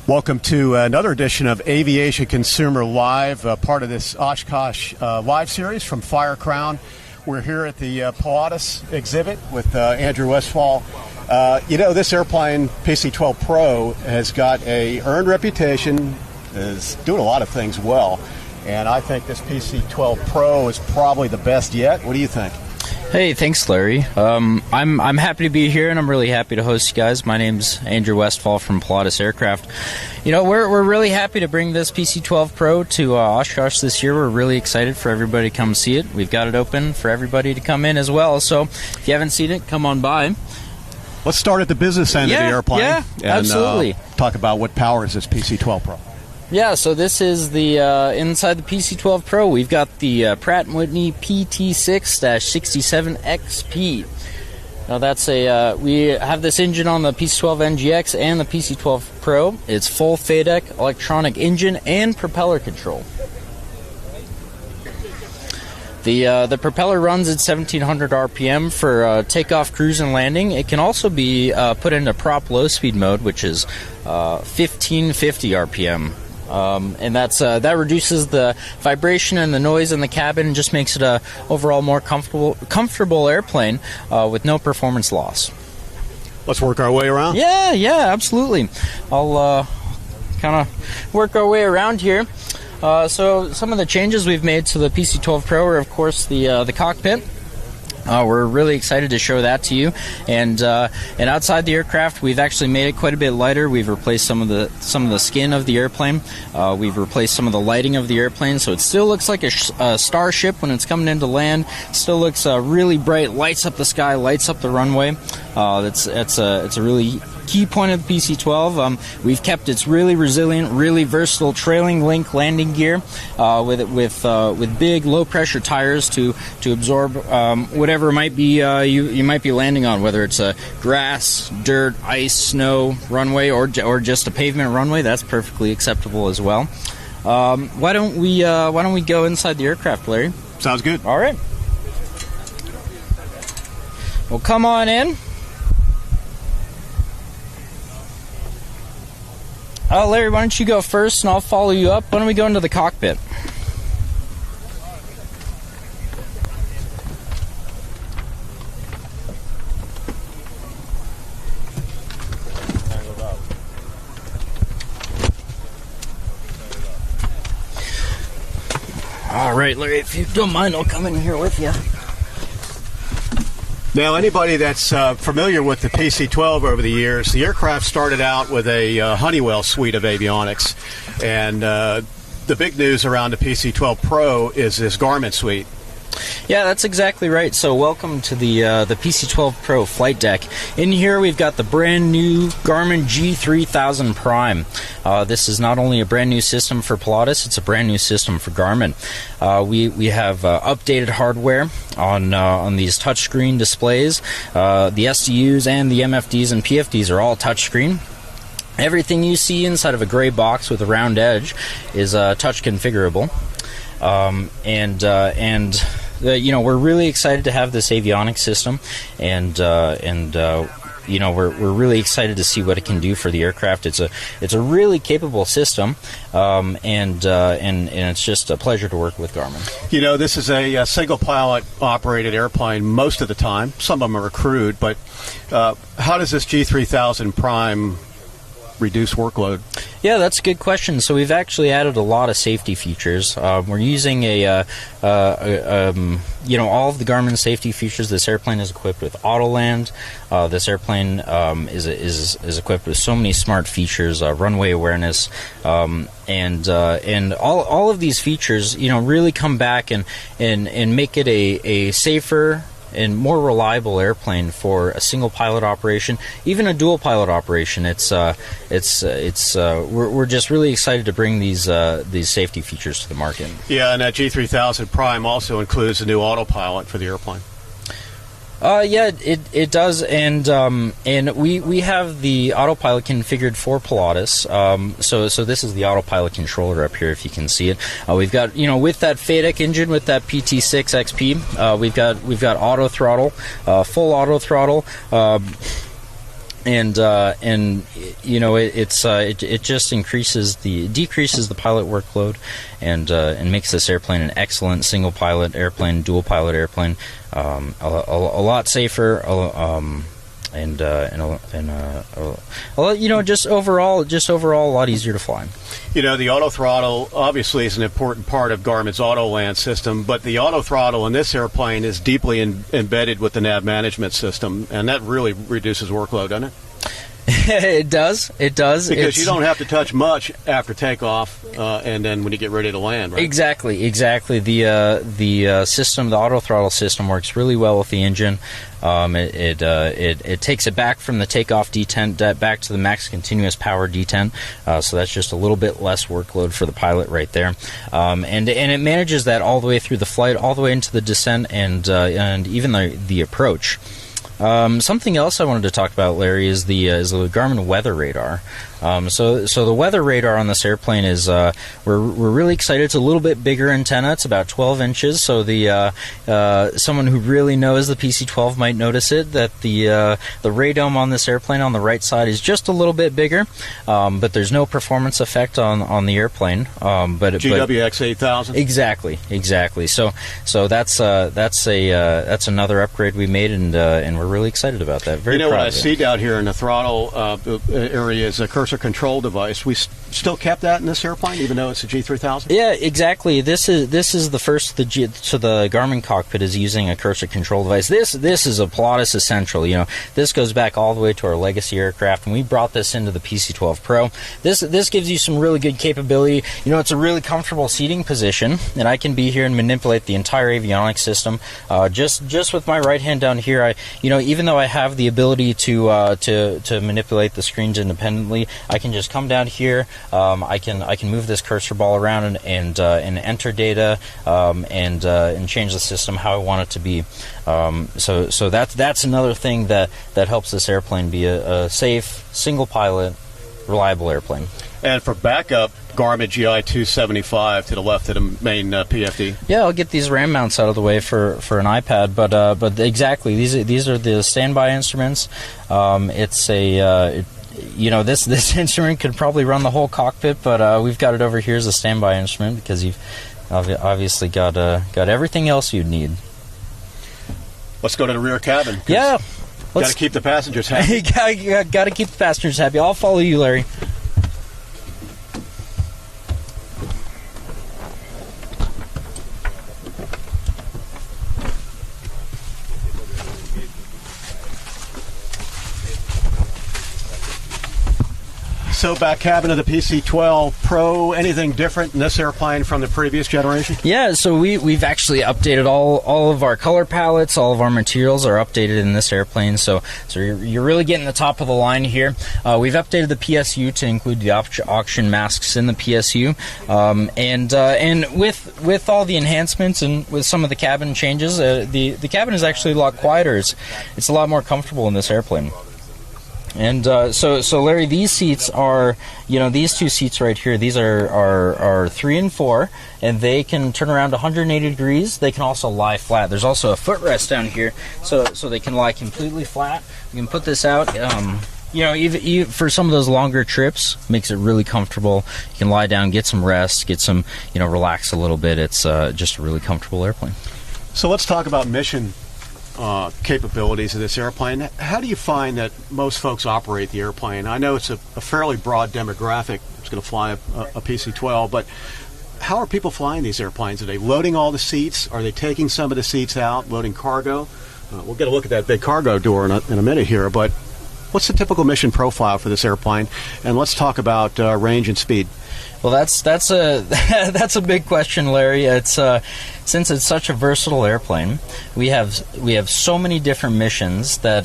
Welcome to another edition of Aviation Consumer Live, part of this Oshkosh live series from Fire Crown. We're here at the Pilatus exhibit with Andrew Westfall. This airplane, PC-12 Pro, has got a earned reputation, is doing a lot of things well, and I think this PC-12 Pro is probably the best yet. What do you think? Hey, thanks, Larry. I'm happy to be here, and I'm really happy to host you guys. My name's Andrew Westfall from Pilatus Aircraft. You know, we're really happy to bring this PC-12 Pro to Oshkosh this year. We're really excited for everybody to come see it. We've got it open for everybody to come in as well. So if you haven't seen it, come on by. Let's start at the business end of the airplane. Yeah, and, absolutely. Talk about what powers this PC-12 Pro. Yeah, so this is the inside the PC-12 Pro. We've got the Pratt & Whitney PT6-67XP. Now that's we have this engine on the PC-12 NGX and the PC-12 Pro. It's full FADEC electronic engine and propeller control. The propeller runs at 1700 RPM for takeoff, cruise, and landing. It can also be put into prop low speed mode, which is 1550 RPM. And that reduces the vibration and the noise in the cabin and just makes it a overall more comfortable airplane with no performance loss. Let's work our way around. Yeah, absolutely. I'll kind of work our way around here. So some of the changes we've made to the PC-12 Pro are, of course, the cockpit. We're really excited to show that to you, and outside the aircraft, we've actually made it quite a bit lighter. We've replaced some of the skin of the airplane. We've replaced some of the lighting of the airplane, so it still looks like a starship when it's coming into land. Still looks really bright, lights up the sky, lights up the runway. It's a really key point of the PC-12. We've kept its really resilient, really versatile trailing link landing gear with big low pressure tires to absorb whatever might be you might be landing on, whether it's a grass, dirt, ice, snow runway or just a pavement runway. That's perfectly acceptable as well. Why don't we go inside the aircraft, Larry? Sounds good. All right. Well, come on in. Larry, why don't you go first, and I'll follow you up. Why don't we go into the cockpit? All right, Larry, if you don't mind, I'll come in here with you. Now, anybody that's familiar with the PC-12 over the years, the aircraft started out with a Honeywell suite of avionics, and the big news around the PC-12 Pro is this Garmin suite. Yeah, that's exactly right. So welcome to the PC-12 Pro flight deck. In here we've got the brand new Garmin G3000 Prime. This is not only a brand new system for Pilatus, it's a brand new system for Garmin. We have updated hardware on these touchscreen displays. The SDUs and the MFDs and PFDs are all touchscreen. Everything you see inside of a gray box with a round edge is touch configurable. We're really excited to have this avionics system, and we're really excited to see what it can do for the aircraft. It's a really capable system, and it's just a pleasure to work with Garmin. You know, this is a single pilot operated airplane most of the time. Some of them are crewed, but how does this G3000 Prime reduce workload? Yeah, that's a good question. So we've actually added a lot of safety features. We're using all of the Garmin safety features. This airplane is equipped with Autoland. This airplane is equipped with so many smart features, runway awareness, and all of these features, really come back and make it a safer and more reliable airplane for a single pilot operation, even a dual pilot operation. We're just really excited to bring these safety features to the market. Yeah, and that G3000 Prime also includes a new autopilot for the airplane. Yeah, it does, and we have the autopilot configured for Pilatus. So this is the autopilot controller up here, if you can see it. We've got, with that FADEC engine, with that PT6XP, we've got auto throttle, full auto throttle. and you know, it just decreases the pilot workload, and makes this airplane an excellent single pilot airplane, dual pilot airplane, a lot safer, and you know, just overall a lot easier to fly. You know, the auto throttle obviously is an important part of Garmin's Autoland system, but the auto throttle in this airplane is deeply embedded with the nav management system, and that really reduces workload, doesn't it? It does. Because you don't have to touch much after takeoff, and then when you get ready to land, right? Exactly. The system, the auto throttle system, works really well with the engine. It takes it back from the takeoff detent back to the max continuous power detent. So that's just a little bit less workload for the pilot right there. And it manages that all the way through the flight, all the way into the descent, and even the approach. Something else I wanted to talk about, Larry, is the Garmin weather radar. So the weather radar on this airplane is we're really excited. It's a little bit bigger antenna. It's about 12 inches. So the someone who really knows the PC-12 might notice it, that the radome on this airplane on the right side is just a little bit bigger, but there's no performance effect on the airplane. But GWX 8000. Exactly. So that's another upgrade we made, and we're really excited about that. Very proud what of I it. see down here in the throttle area is a cursor control device. We still kept that in this airplane, even though it's a G3000? Yeah, exactly. This is the first the Garmin cockpit is using a cursor control device. This is a Pilatus essential. You know, this goes back all the way to our legacy aircraft, and we brought this into the PC-12 Pro. This gives you some really good capability. You know, it's a really comfortable seating position, and I can be here and manipulate the entire avionics system just with my right hand down here. Even though I have the ability to manipulate the screens independently, I can just come down here. I can move this cursor ball around and enter data and change the system how I want it to be. So that's another thing that helps this airplane be a safe, single pilot, reliable airplane. And for backup, Garmin GI 275 to the left of the main PFD. Yeah, I'll get these RAM mounts out of the way for an iPad, but exactly, these are the standby instruments. It's a this instrument could probably run the whole cockpit, but we've got it over here as a standby instrument because you've obviously got everything else you'd need. Let's go to the rear cabin. Yeah, got to keep the passengers happy. Got to keep the passengers happy. I'll follow you, Larry. So back cabin of the PC-12 Pro, anything different in this airplane from the previous generation? Yeah, so we've actually updated all of our color palettes, all of our materials are updated in this airplane, so you're really getting the top of the line here. We've updated the PSU to include the auction masks in the PSU, and with all the enhancements and with some of the cabin changes, the cabin is actually a lot quieter. It's a lot more comfortable in this airplane. And so Larry, these seats are, these two seats right here, these are 3 and 4, and they can turn around 180 degrees. They can also lie flat. There's also a footrest down here, so they can lie completely flat. You can put this out. Even for some of those longer trips, makes it really comfortable. You can lie down, get some rest, get some, relax a little bit. It's just a really comfortable airplane. So let's talk about mission capabilities of this airplane. How do you find that most folks operate the airplane? I know it's a fairly broad demographic that's going to fly a PC-12, but how are people flying these airplanes? Are they loading all the seats? Are they taking some of the seats out, loading cargo? We'll get a look at that big cargo door in a minute here, but what's the typical mission profile for this airplane? And let's talk about range and speed. Well, that's a big question, Larry. It's since it's such a versatile airplane, we have so many different missions that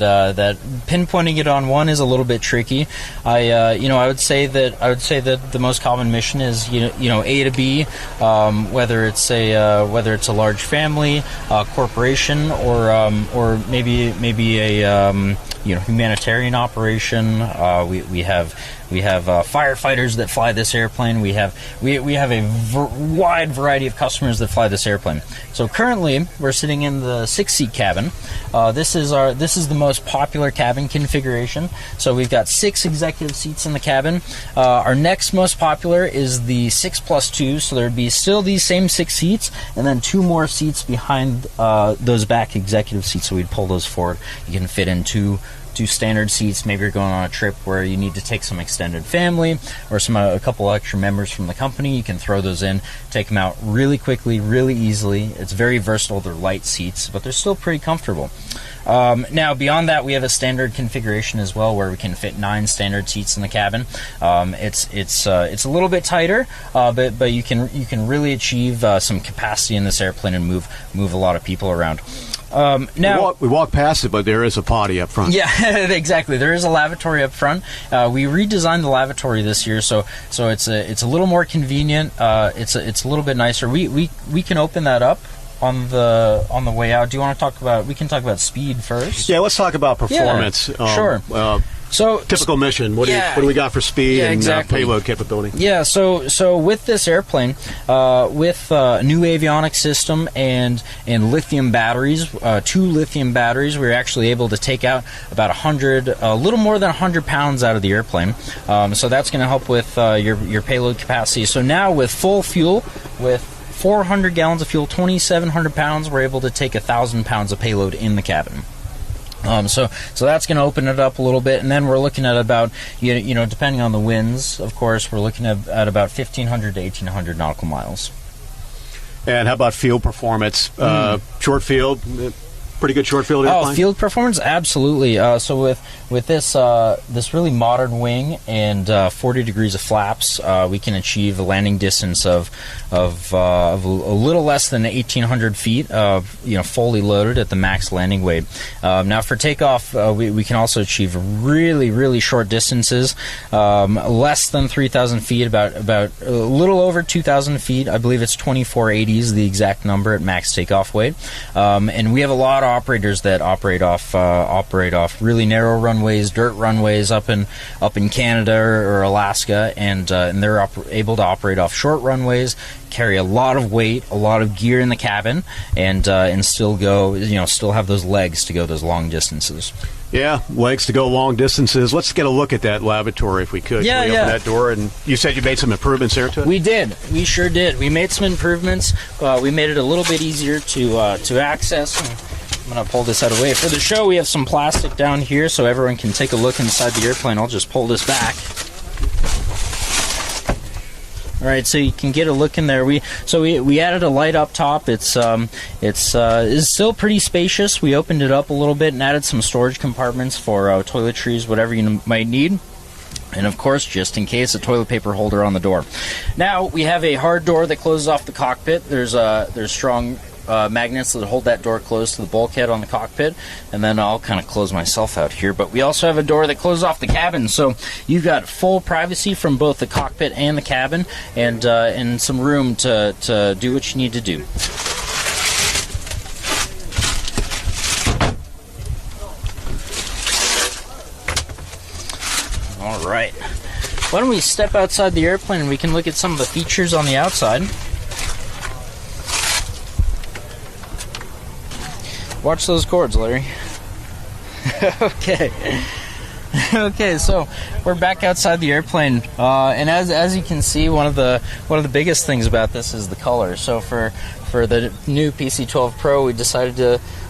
pinpointing it on one is a little bit tricky. I would say that the most common mission is A to B, whether it's a large family, corporation, or maybe a humanitarian operation. We have We have firefighters that fly this airplane. We have a wide variety of customers that fly this airplane. So currently, we're sitting in the 6-seat cabin. This is the most popular cabin configuration. So we've got 6 executive seats in the cabin. Our next most popular is the 6+2. So there'd be still these same 6 seats, and then 2 more seats behind those back executive seats. So we'd pull those forward. You can fit in two standard seats. Maybe you're going on a trip where you need to take some extended family or a couple extra members from the company. You can throw those in, take them out really quickly, really easily. It's very versatile. They're light seats, but they're still pretty comfortable. Now, beyond that, we have a standard configuration as well, where we can fit 9 standard seats in the cabin. It's a little bit tighter, but you can really achieve some capacity in this airplane and move a lot of people around. Now we walk past it, but there is a potty up front. Yeah, exactly. There is a lavatory up front. We redesigned the lavatory this year, so it's a little more convenient. It's a little bit nicer. We can open that up on the way out. Do you want to talk about? We can talk about speed first. Yeah, let's talk about performance. Yeah, sure. So typical mission. What do we got for speed and payload capability? Yeah. So with this airplane, with new avionics system and lithium batteries, 2 lithium batteries, we were actually able to take out about a little more than 100 pounds out of the airplane. So that's going to help with your payload capacity. So now with full fuel, with 400 gallons of fuel, 2,700 pounds, we're able to take 1,000 pounds of payload in the cabin. So that's going to open it up a little bit, and then we're looking at about, depending on the winds, of course, we're looking at about 1,500 to 1,800 nautical miles. And how about field performance? Short field, pretty good short field airplane? Oh, field performance, absolutely. So with this really modern wing and 40 degrees of flaps, we can achieve a landing distance of a little less than 1,800 feet, fully loaded at the max landing weight. Now for takeoff, we can also achieve really, really short distances, less than 3,000 feet, about a little over 2,000 feet. I believe it's 2480 is the exact number at max takeoff weight. And we have a lot of operators that operate off really narrow runways, dirt runways up in Canada or Alaska, and they're able to operate off short runways, carry a lot of weight, a lot of gear in the cabin, and still still have those legs to go those long distances. Yeah, legs to go long distances. Let's get a look at that lavatory if we could. Yeah, Can we open that door? And you said you made some improvements there to it? We did. We sure did. We made some improvements. We made it a little bit easier to access. I'm going to pull this out of the way. For the show, we have some plastic down here so everyone can take a look inside the airplane. I'll just pull this back. All right, so you can get a look in there. We added a light up top. It's still pretty spacious. We opened it up a little bit and added some storage compartments for toiletries, whatever you might need. And of course, just in case, a toilet paper holder on the door. Now we have a hard door that closes off the cockpit. There's strong magnets that hold that door closed to the bulkhead on the cockpit, and then I'll kind of close myself out here. But we also have a door that closes off the cabin, so you've got full privacy from both the cockpit and the cabin, and some room to do what you need to do. All right. Why don't we step outside the airplane and we can look at some of the features on the outside. Watch those cords, Larry. Okay. Okay, so we're back outside the airplane, and as you can see, one of the biggest things about this is the color. So for the new PC-12 Pro, we decided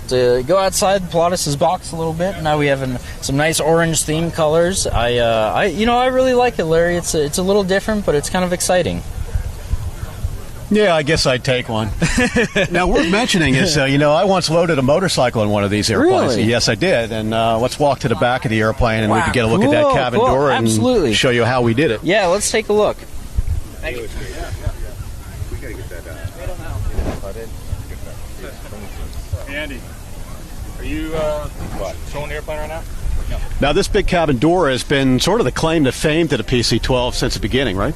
to go outside Pilatus' box a little bit. Now we have some nice orange theme colors. I really like it, Larry. It's a little different, but it's kind of exciting. Yeah, I guess I'd take one. Now, worth mentioning is, I once loaded a motorcycle in one of these airplanes. Really? Yes, I did. And let's walk to the back of the airplane, and we can get a look at that cabin cool. door and Absolutely. show you how we did it. Yeah, let's take a look. Thank you. We gotta get that Andy, are you showing the airplane right now? Now, this big cabin door has been sort of the claim to fame to the PC-12 since the beginning, right?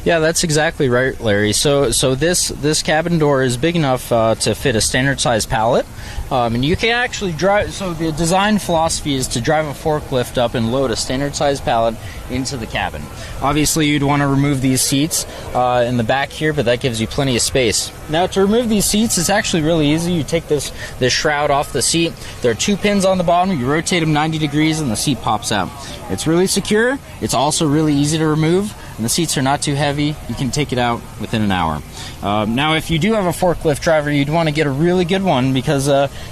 Yeah, that's exactly right, Larry. So this cabin door is big enough to fit a standard size pallet, and you can actually drive. So the design philosophy is to drive a forklift up and load a standard size pallet into the cabin. Obviously, you'd want to remove these seats in the back here, but that gives you plenty of space. Now, to remove these seats, it's actually really easy. You take this shroud off the seat. There are 2 pins on the bottom. You rotate them 90 degrees, and the seat pops out. It's really secure. It's also really easy to remove, and the seats are not too heavy. You can take it out within an hour. Now, if you do have a forklift driver, you'd want to get a really good one because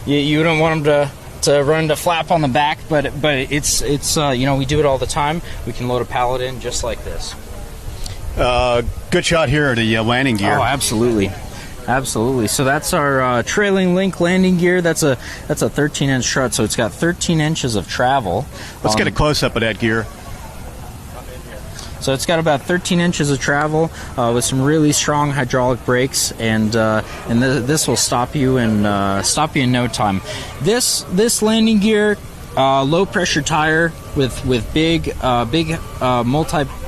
you don't want them to run to flap on the back, but it's we do it all the time. We can load a pallet in just like this. Good shot here at the landing gear. Oh, absolutely. Absolutely. So that's our trailing link landing gear. That's a 13-inch strut, so it's got 13 inches of travel. Let's get a close-up of that gear. So it's got about 13 inches of travel with some really strong hydraulic brakes, and this will stop you in no time. This landing gear, low pressure tire with big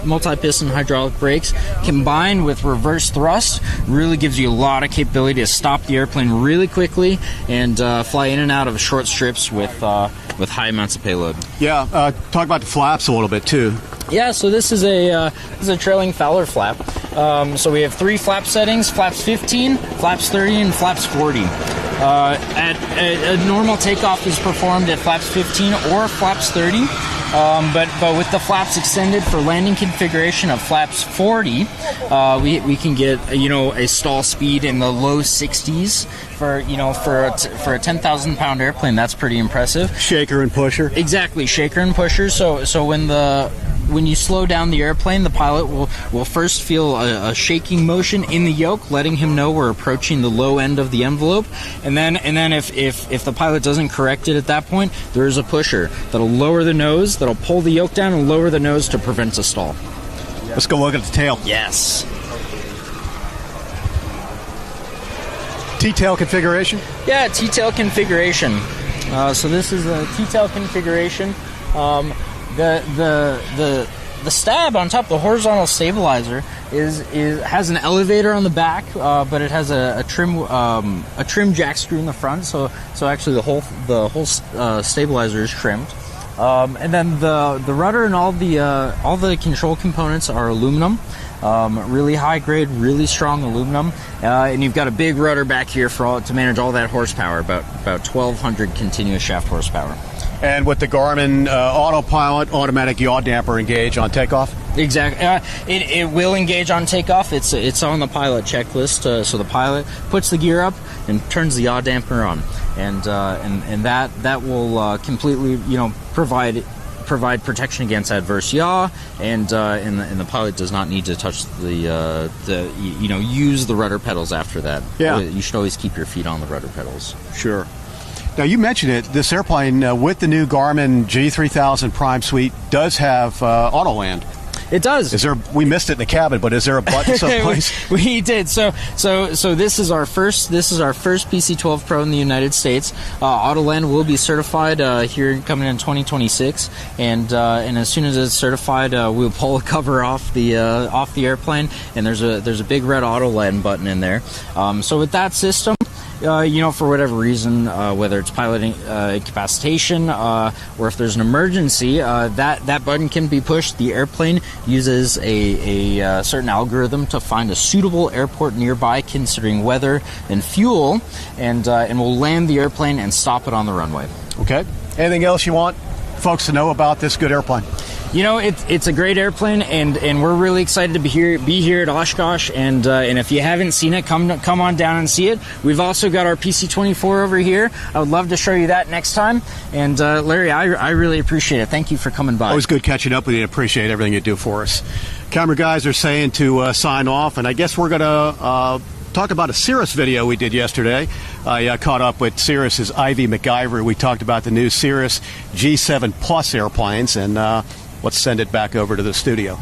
multi-piston hydraulic brakes combined with reverse thrust really gives you a lot of capability to stop the airplane really quickly and fly in and out of short strips with high amounts of payload. Yeah, talk about the flaps a little bit too. Yeah, so this is a trailing Fowler flap. So we have 3 flap settings: flaps 15, flaps 30, and flaps 40. A normal takeoff is performed at flaps 15 or flaps 30, but with the flaps extended for landing configuration of flaps 40, we can get a stall speed in the low 60s for a 10,000 pound airplane. That's pretty impressive. Shaker and pusher. Exactly, shaker and pusher. So when you slow down the airplane, the pilot will first feel a shaking motion in the yoke, letting him know we're approaching the low end of the envelope. And then if the pilot doesn't correct it at that point, there is a pusher that'll lower the nose, that'll pull the yoke down and lower the nose to prevent a stall. Let's go look at the tail. Yes. T-tail configuration? Yeah, T-tail configuration. So this is a T-tail configuration. The stab on top, the horizontal stabilizer, has an elevator on the back, but it has a trim jack screw in the front. So actually the whole stabilizer is trimmed. And then the rudder and all the control components are aluminum. Really high grade, really strong aluminum, and you've got a big rudder back here to manage all that horsepower, about 1,200 continuous shaft horsepower. And with the Garmin autopilot, automatic yaw damper engage on takeoff? Exactly. It will engage on takeoff. It's on the pilot checklist. So the pilot puts the gear up and turns the yaw damper on, and that will completely provide protection against adverse yaw, and the pilot does not need to touch use the rudder pedals after that. Yeah. You should always keep your feet on the rudder pedals. Sure. Now, you mentioned it, this airplane with the new Garmin G3000 Prime Suite does have auto land. It does. We missed it in the cabin, but is there a button someplace? We did. So this is our first PC-12 Pro in the United States. Autoland will be certified here coming in 2026, and as soon as it's certified, we'll pull a cover off the airplane, and there's a big red Autoland button in there. So with that system, for whatever reason, whether it's piloting incapacitation or if there's an emergency, that button can be pushed. The airplane uses a certain algorithm to find a suitable airport nearby, considering weather and fuel, and will land the airplane and stop it on the runway. Okay. Anything else you want folks to know about this good airplane? It's a great airplane, and we're really excited to be here at Oshkosh. And if you haven't seen it, come on down and see it. We've also got our PC-24 over here. I would love to show you that next time. And Larry, I really appreciate it. Thank you for coming by. Always good catching up with you. Appreciate everything you do for us. Camera guys are saying to sign off, and I guess we're gonna talk about a Cirrus video we did yesterday. I caught up with Cirrus's Ivy MacGyver. We talked about the new Cirrus G7 Plus airplanes, and let's send it back over to the studio.